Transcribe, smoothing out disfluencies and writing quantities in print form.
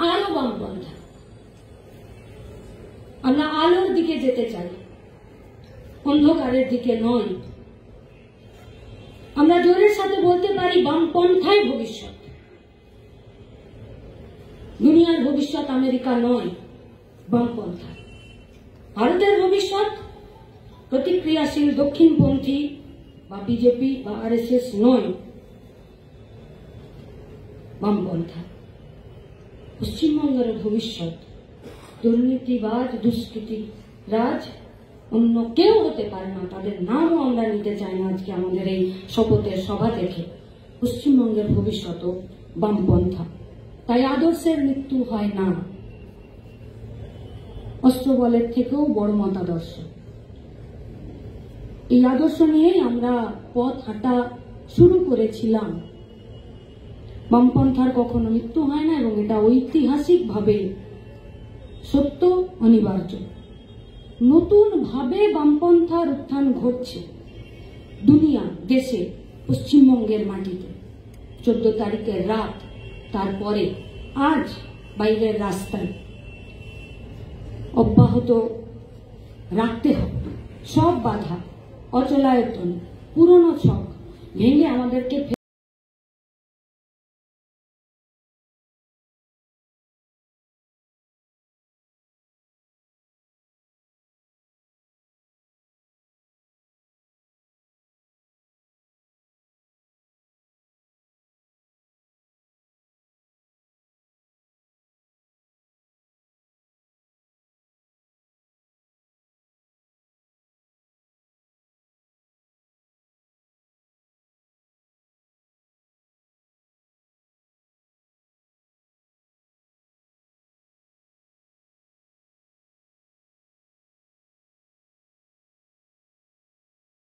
আরো বামপন্থা। আমরা আলোর দিকে যেতে চাই, অন্ধকারের দিকে নয়। আমরা জোরের সাথে বলতে পারি বামপন্থাই ভবিষ্যৎ। দুনিয়ার ভবিষ্যৎ আমেরিকা নয়, বামপন্থা। ভারতের ভবিষ্যৎ প্রতিক্রিয়াশীল দক্ষিণপন্থী বা বিজেপি বা আরএসএস নয়, বামপন্থা। পশ্চিমবঙ্গের ভবিষ্যৎ দুর্নীতিবাজ, দুষ্কৃতিরাজ অন্য কেউ হতে পারে না, তাদের নামও আমরা নিতে চাই না আজকে আমাদের এই শপথের সভা থেকে। পশ্চিমবঙ্গের ভবিষ্যৎ বামপন্থা। তাই আদর্শের মৃত্যু হয় না, অস্ত্রবলের থেকেও বড় মতাদর্শ। এই আদর্শ নিয়েই আমরা পথ হাঁটা শুরু করেছিলাম। বামপন্থার কখনো মৃত্যু হয় না এবং এটা ঐতিহাসিকভাবে সত্য, অনিবার্য। নতুন ভাবে বামপন্থার উত্থান ঘটছে দুনিয়া, দেশে, পশ্চিমবঙ্গের মাটিতে। 14 তারিখের রাত, তারপরে আজ বাইরের রাস্তায় অব্যাহত রাখতে হবে সব বাধা, অচলায়তন, পুরনো ছক ভেঙে আমাদেরকে